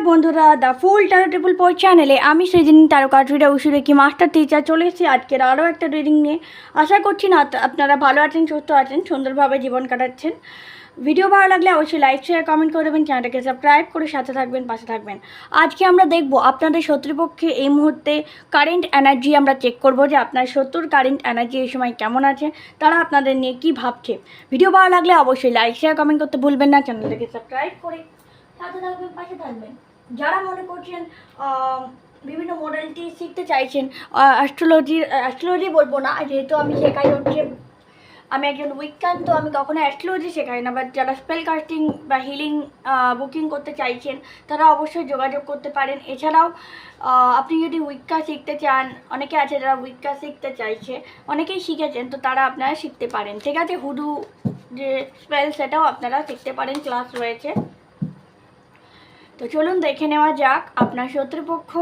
বন্ধুরা the full taro triple পোর চ্যানেলে আমি সৃজিনী ট্যারো কার্ড রিডার উসুরে কি মাস্টার টিচার চলে এসেছি আজকের আরও একটা রিডিং নিয়ে। আশা করছি না আপনারা ভালো আছেন, সুস্থ আছেন, সুন্দরভাবে জীবন কাটাচ্ছেন। ভিডিও ভালো লাগলে অবশ্যই লাইক শেয়ার কমেন্ট করে দেবেন, চ্যানেলটাকে সাবস্ক্রাইব করে সাথে থাকবেন, পাশে থাকবেন। আজকে আমরা দেখব আপনাদের শত্রুপক্ষে এই মুহূর্তে কারেন্ট এনার্জি আমরা চেক করব যে আপনার শত্রুর কারেন্ট এনার্জি এই সময় কেমন আছে, তারা আপনাদের নিয়ে কী ভাবছে। ভিডিও ভালো লাগলে অবশ্যই লাইক শেয়ার কমেন্ট করতে ভুলবেন না, চ্যানেলটাকে সাবস্ক্রাইব করে সাথে থাকবেন, পাশে থাকবেন। যারা মনে করছেন বিভিন্ন মডেলিটি শিখতে চাইছেন, অ্যাস্ট্রোলজি বলবো না, যেহেতু আমি শেখাই হচ্ছে, আমি একজন উইকান, তো আমি কখনো অ্যাস্ট্রোলজি শেখাই না। বাট যারা স্পেল কাস্টিং বা হিলিং বুকিং করতে চাইছেন তারা অবশ্যই যোগাযোগ করতে পারেন। এছাড়াও আপনি যদি উইকা শিখতে চান, অনেকে আছে যারা উইকা শিখতে চাইছে, অনেকেই শিখেছেন, তো তারা আপনারা শিখতে পারেন। ঠিক আছে, হুডু যে স্পেল সেটাও আপনারা শিখতে পারেন, ক্লাস রয়েছে। তো চলুন দেখে নেওয়া যাক আপনার শত্রুপক্ষ।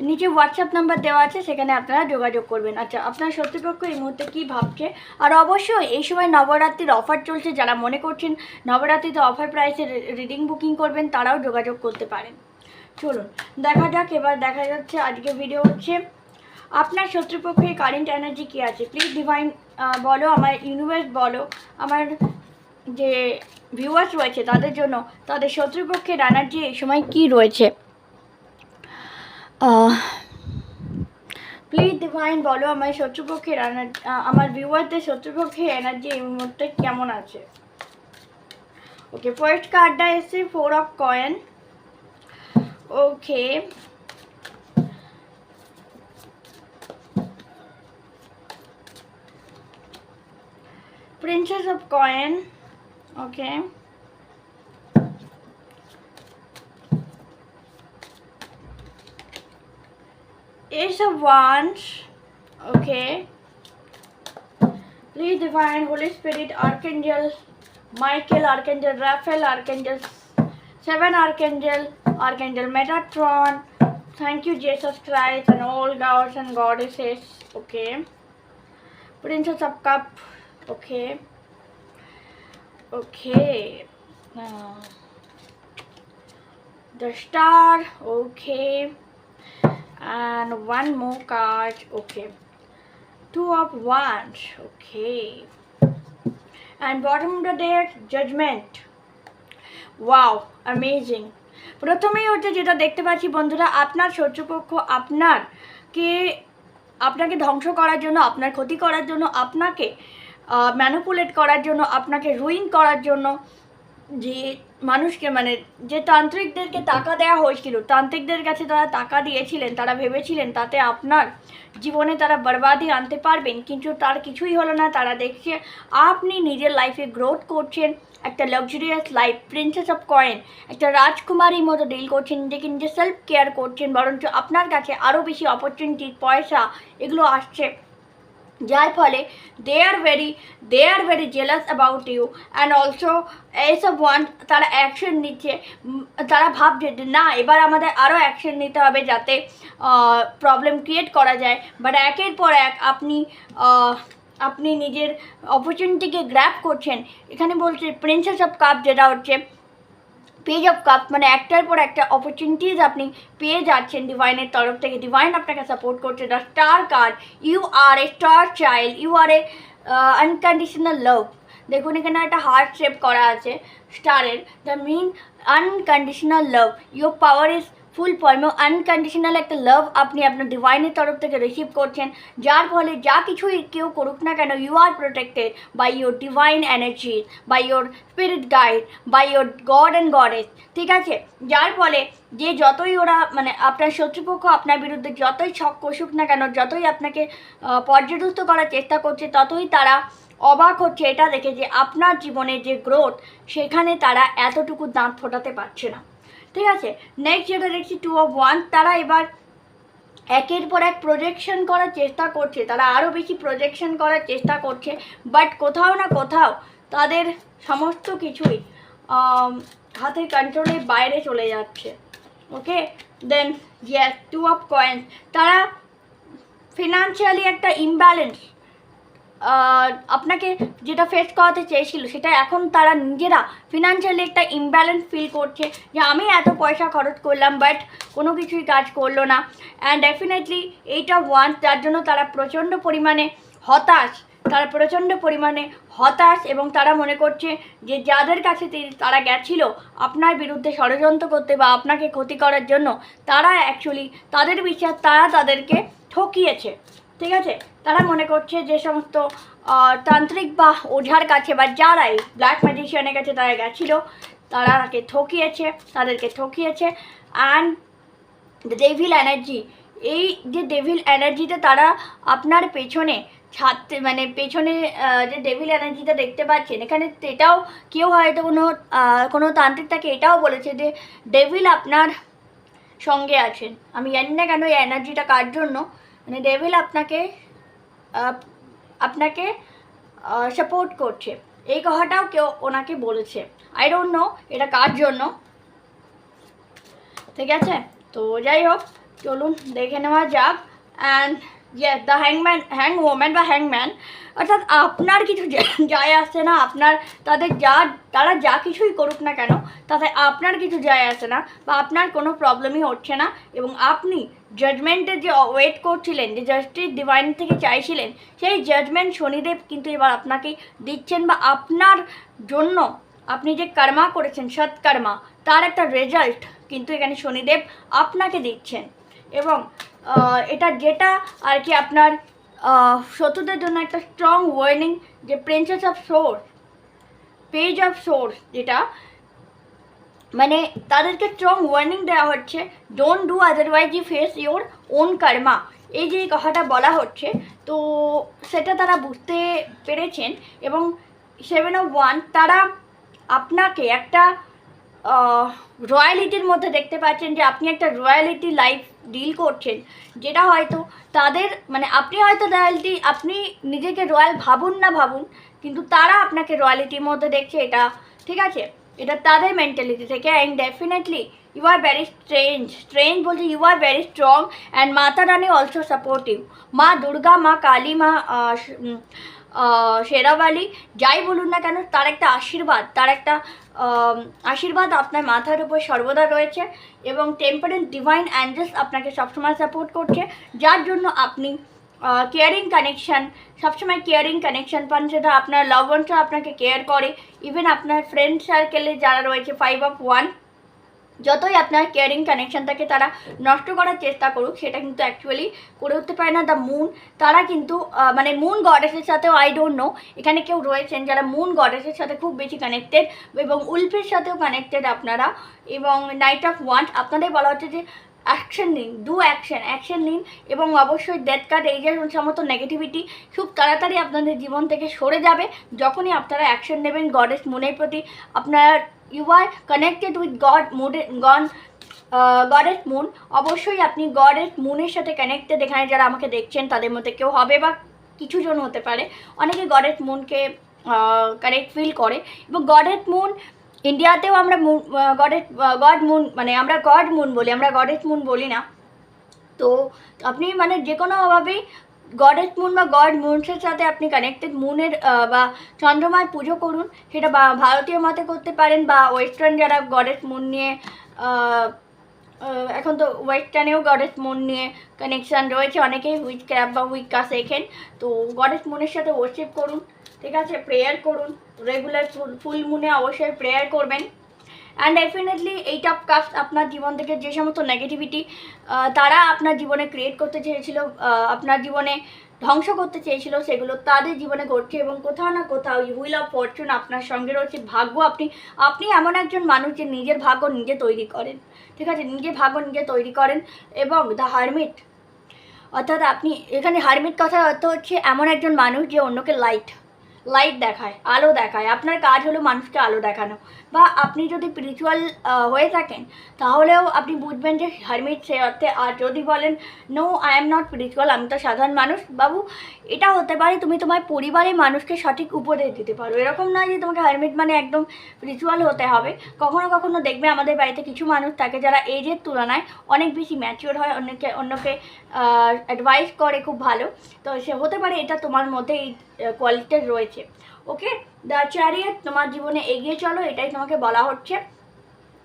নিচে হোয়াটসঅ্যাপ নাম্বার দেওয়া আছে, সেখানে আপনারা যোগাযোগ করবেন। আচ্ছা, আপনার শত্রুপক্ষ এই মুহূর্তে কী ভাবছে। আর অবশ্যই এই সময় নবরাত্রির অফার চলছে, যারা মনে করছেন নবরাত্রিতে অফার প্রাইসে রিডিং বুকিং করবেন তারাও যোগাযোগ করতে পারেন। চলুন দেখা যাক। এবার দেখা যাচ্ছে আজকে ভিডিও হচ্ছে আপনার শত্রুপক্ষের কারেন্ট এনার্জি কী আছে। প্লিজ ডিভাইন বলো, আমার ইউনিভার্স বলো, আমার যে ভিউয়ার্স রয়েছে তাদের জন্য তাদের শত্রুপক্ষের এনার্জি এই সময় কী রয়েছে। প্লিজ ডিভাইন বলো, আমার শত্রুপক্ষের এনার্জি, আমার ভিউয়ারদের শত্রুপক্ষের এনার্জি এই মুহূর্তে কেমন আছে। ওকে, ফার্স্ট কার্ডটা এসেছে 4 of coin. Okay, princess of coin. Okay, Ace of Wands. Okay, please divine Holy Spirit, Archangel Michael, Archangel Raphael, Archangel 7 Archangel, Archangel Metatron. Thank you Jesus Christ and all gods and goddesses. Okay, Princess of Cup. Okay, okay, the Star. Okay, and one more card. Okay, 2 of Wands. Okay, and bottom of the deck, Judgment. Wow, amazing. প্রথমেই হচ্ছে যেটা দেখতে পাচ্ছি বন্ধুরা, আপনার শত্রুপক্ষ আপনাকে ধ্বংস করার জন্য, আপনার ক্ষতি করার জন্য, আপনাকে ম্যানিপুলেট করার জন্য, আপনাকে রুইন করার জন্য যে মানুষকে, মানে যে তান্ত্রিকদেরকে টাকা দেওয়া হয়েছিল, তান্ত্রিকদের কাছে তারা টাকা দিয়েছিলেন, তারা ভেবেছিলেন তাতে আপনার জীবনে তারা বরবাদি আনতে পারবেন, কিন্তু তার কিছুই হলো না। তারা দেখছে আপনি নিজের লাইফে গ্রোথ করছেন, একটা luxurious life, princess of coin, একটা রাজকুমারীর মতো ডিল করছেন, নিজেকে নিজে সেলফ কেয়ার করছেন, বরঞ্চ আপনার কাছে আরও বেশি অপরচুনিটি, পয়সা এগুলো আসছে, যার ফলে they are very jealous about you. and also Ace of Wands, তারা অ্যাকশন নিচ্ছে, তারা ভাবছে যে না, এবার আমাদের আরও অ্যাকশন নিতে হবে যাতে প্রবলেম ক্রিয়েট করা যায়। বাট একের পর এক আপনি নিজের অপরচুনিটিকে গ্র্যাব করছেন। এখানে বলছে প্রিন্সেস অফ কাপ, যেটা হচ্ছে পেজ অফ কাপ, মানে একটার পর একটা অপরচুনিটিস আপনি পেয়ে যাচ্ছেন ডিভাইনের তরফ থেকে। ডিভাইন আপনাকে সাপোর্ট করছে। The star card, you are a star child, you are a unconditional love. দেখুন এখানে একটা হার্ট শেপ করা আছে স্টারের, the mean unconditional love. Your power is full ফর্মে আনকন্ডিশনাল একটা লাভ আপনি আপনার ডিভাইনের তরফ থেকে রিসিভ করছেন, যার ফলে যা কিছুই কেউ করুক না কেন, you are protected by your divine energy, by your spirit guide, by your god and goddess. ঠিক আছে, যার ফলে যে যতই ওরা, মানে আপনার শত্রুপক্ষ আপনার বিরুদ্ধে যতই ছক কষুক না কেন, যতই আপনাকে পর্যদস্ত করার চেষ্টা করছে, ততই তারা অবাক হচ্ছে এটা দেখে যে আপনার জীবনের যে গ্রোথ, সেখানে তারা এতটুকু দাঁত ফোটাতে পারছে না। ঠিক আছে, নেক্সট যেটা দেখছি 2 of Wands, তারা এবার একের পর এক প্রজেকশন করার চেষ্টা করছে, তারা আরও বেশি প্রজেকশন করার চেষ্টা করছে, বাট কোথাও না কোথাও তাদের সমস্ত কিছুই হাতের কন্ট্রোলের বাইরে চলে যাচ্ছে। ওকে, দেন ইয়েস 2 of Coins, তারা ফিনান্সিয়ালি একটা ইমব্যালেন্স আপনাকে যেটা ফেস করাতে চেয়েছিল সেটা এখন তারা নিজেরা ফিনান্সিয়ালি একটা ইমব্যালেন্স ফিল করছে যে আমি এত পয়সা খরচ করলাম বাট কোনো কিছুই কাজ করলো না। অ্যান্ড ডেফিনেটলি এইটা ওয়ান, যার জন্য তারা প্রচণ্ড পরিমাণে হতাশ এবং তারা মনে করছে যে যাদের কাছে তারা গেছিল আপনার বিরুদ্ধে ষড়যন্ত্র করতে বা আপনাকে ক্ষতি করার জন্য, তারা অ্যাকচুয়ালি তাদের বিচার তারা তাদেরকে ঠকিয়েছে। ঠিক আছে, তারা মনে করছে যে সমস্ত তান্ত্রিক বা ওঝার কাছে বা যারাই ব্ল্যাক ম্যাজিশিয়ানের কাছে তারা গেছিলো তাদেরকে ঠকিয়েছে। অ্যান্ড দ্য ডেভিল এনার্জি, এই যে ডেভিল এনার্জিতে তারা আপনার পেছনে পেছনে যে ডেভিল এনার্জিটা দেখতে পাচ্ছেন এখানে, এটাও কেউ হয়তো কোনো তান্ত্রিক তাকে এটাও বলেছে যে ডেভিল আপনার সঙ্গে আছেন। আমি জানি না কেন এই এনার্জিটা কার জন্য, মানে ডেভিল আপনাকে সাপোর্ট করছে, এই কথাটাও কেউ ওনাকে বলেছে। আই ডোন্ট নো এটা কার জন্য। ঠিক আছে, তো যাই হোক চলুন দেখে নেওয়া যাক। অ্যান্ড দ্য হ্যাংম্যান বা হ্যাংম্যান, অর্থাৎ আপনার কিছু যায় আসছে না, তারা যা কিছুই করুক না কেন তাতে আপনার কিছু যায় আসে না বা আপনার কোনো প্রবলেমই হচ্ছে না। এবং আপনি জাজমেন্টের যে ওয়েট করছিলেন, যে জাস্টিস ডিভাইন থেকে চাইছিলেন, সেই জাজমেন্ট শনিদেব কিন্তু এবার আপনাকে দিচ্ছেন বা আপনার জন্য আপনি যে কর্মা করেছেন, সৎকর্মা, তার একটা রেজাল্ট কিন্তু এখানে শনিদেব আপনাকে দিচ্ছেন। এবং এটা যেটা আর কি আপনার শত্রুদের জন্য একটা স্ট্রং ওয়ার্নিং, যে princess of swords, page of swords, যেটা মানে তাদেরকে স্ট্রং ওয়ার্নিং দেওয়া হচ্ছে, don't do otherwise you face your own karma. এই যে কথাটা বলা হচ্ছে, তো সেটা তারা বুঝতে পেরেছেন। এবং 7/1 তারা আপনাকে একটা রয়্যালিটির মধ্যে দেখতে পাচ্ছেন, যে আপনি একটা রয়্যালিটি লাইফ ডিল করছেন, যেটা হয়তো তাদের আপনি হয়তো রয়্যালিটি, আপনি নিজেকে রয়্যাল ভাবুন না ভাবুন, কিন্তু তারা আপনাকে রয়্যালিটির মধ্যে দেখছে। এটা ঠিক আছে, এটা তাদের মেন্টালিটি থেকে। And definitely you are very strange বলছে you are very strong and Mata Rani also supportive. মা দুর্গা, মা কালী, মা শেরাওয়ালি, যাই বলুন না কেন, তার একটা আশীর্বাদ আপনার মাথার উপর সর্বদা রয়েছে। এবং টেম্পারেন্ট ডিভাইন অ্যাঞ্জেলস আপনাকে সবসময় সাপোর্ট করছে, যার জন্য আপনি সবসময় কেয়ারিং কানেকশান পান। সেটা আপনার লাভ ওয়ান্সরা আপনাকে কেয়ার করে, ইভেন আপনার ফ্রেন্ড সার্কেলে যারা রয়েছে 5/1, যতই আপনার কেয়ারিং কানেকশানটাকে তারা নষ্ট করার চেষ্টা করুক, সেটা কিন্তু অ্যাকচুয়ালি করে উঠতে পারে না। দ্য মুন, তারা কিন্তু মুন গডেসের সাথেও আই ডোন্ট নো এখানে কেউ রয়েছেন যারা মুন গডেসের সাথে খুব বেশি কানেক্টেড, এবং উলফের সাথেও কানেক্টেড আপনারা। এবং নাইট অফ ওয়ান্স, আপনাদের বলা হচ্ছে যে অ্যাকশন নিন, অ্যাকশন নিন। এবং অবশ্যই ডেথ কার্ড, এই যে সমস্ত নেগেটিভিটি খুব তাড়াতাড়ি আপনাদের জীবন থেকে সরে যাবে যখনই আপনারা অ্যাকশন নেবেন গডেস মুনের প্রতি। আপনার you are connected with goddess moon, অবশ্যই আপনি গডেস মুনের সাথে কানেক্টেড। এখানে যারা আমাকে দেখছেন তাদের মধ্যে কেউ হবে বা কিছু জন হতে পারে, অনেকে গডেস মুনকে কানেক্ট ফিল করে। এবং গডেস মুন, ইন্ডিয়াতেও আমরা গড মুন আমরা গড মুন বলি, আমরা গডেস মুন বলি না। তো আপনি যে কোনোভাবেই গডেস মুন বা গড মুনসের সাথে আপনি কানেক্টেড। মুনের বা চন্দ্রমার পুজো করুন, সেটা ভারতীয় মতে করতে পারেন বা ওয়েস্টার্ন যারা গডেস মুন নিয়ে, এখন তো ওয়েস্টার্নেও গডেস মুন নিয়ে কানেকশান রয়েছে, অনেকেই হুইচ ক্র্যাপ বা হুইক্কা শেখেন। তো গডেস মুনের সাথে ওয়ার্শিপ করুন, ঠিক আছে, প্রেয়ার করুন, রেগুলার ফুল মুনে অবশ্যই প্রেয়ার করবেন। And definitely eight of cups, আপনার জীবন থেকে যে সমস্ত নেগেটিভিটি তারা আপনার জীবনে ক্রিয়েট করতে চেয়েছিল, আপনার জীবনে ধ্বংস করতে চেয়েছিল, সেগুলো তাদের জীবনে ঘটছে। এবং কোথাও না কোথাও হুইল অফ ফরচুন আপনার সঙ্গে রয়েছে। ভাগ্য, আপনি এমন একজন মানুষ যে নিজের ভাগ্য নিজে তৈরি করেন, ঠিক আছে, নিজের ভাগ্য নিজে তৈরি করেন। এবং দ্য হারমিট, অর্থাৎ আপনি এখানে হারমিট কথার অর্থ হচ্ছে এমন একজন মানুষ যে অন্যকে লাইট দেখায়, আলো দেখায়। আপনার কাজ হলো মানুষকে আলো দেখানো, বা আপনি যদি স্পিরিচুয়াল হয়ে থাকেন তাহলেও আপনি বুঝবেন যে হারমিট সে অর্থে। আর যদি বলেন no I am not spiritual, আমি তো সাধারণ মানুষ, বাবু এটা হতে পারে তুমি তোমার পরিবারের মানুষকে সঠিক উপদেশ দিতে পারো। এরকম নয় যে তোমাকে হারমিট মানে একদম স্পিরিচুয়াল হতে হবে। কখনো কখনো দেখবে আমাদের বাড়িতে কিছু মানুষ থাকে যারা এজের তুলনায় অনেক বেশি ম্যাচিওর হয়, অন্যকে অ্যাডভাইস করে খুব ভালো। তো সে হতে পারে এটা তোমার মধ্যে এই কোয়ালিটি রয়েছে। ওকে, দ্য চ্যারিয়ট, তোমার জীবনে এগিয়ে চলো, এটাই তোমাকে বলা হচ্ছে।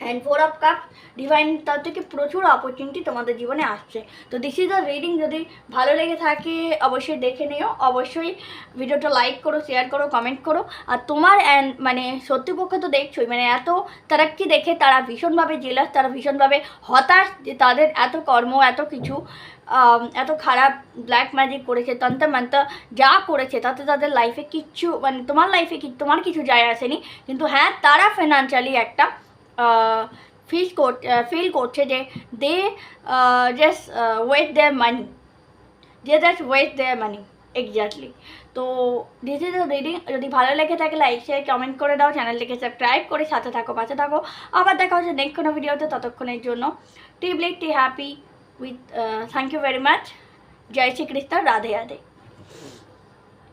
অ্যান্ড 4 অফ কাপ, ডিভাইন তার থেকে প্রচুর অপরচুনিটি তোমাদের জীবনে আসছে। তো দিস ইজ দ্য রিডিং। যদি ভালো লেগে থাকে অবশ্যই দেখে নিও, অবশ্যই ভিডিওটা লাইক করো, শেয়ার করো, কমেন্ট করো। আর তোমার মানে সত্যিপক্ষে তো দেখছোই, মানে এত তারাক্কি দেখে তারা ভীষণভাবে জেলাস, তারা ভীষণভাবে হতাশ যে তাদের এত কর্ম, এত কিছু, এত খারাপ ব্ল্যাক ম্যাজিক করেছে, তন্ত্র মন্ত্র যা করেছে তাতে তাদের লাইফে কিচ্ছু, মানে তোমার লাইফে তোমার কিছু যায় আসেনি। কিন্তু হ্যাঁ, তারা ফিনান্সিয়ালি একটা ফিল করছে যে they just waste their money, exactly. তো দিস ইজ দ্য রিডিং। যদি ভালো লেগে থাকে লাইক শেয়ার কমেন্ট করে দাও, চ্যানেলটিকে সাবস্ক্রাইব করে সাথে থাকো, পাশে থাকো। আবার দেখা হচ্ছে নেক্সট কোনো ভিডিওতে, ততক্ষণের জন্য টি ব্লেক, টি happy with, thank you very much. জয় শ্রী কৃষ্ণ, রাধে রাধে।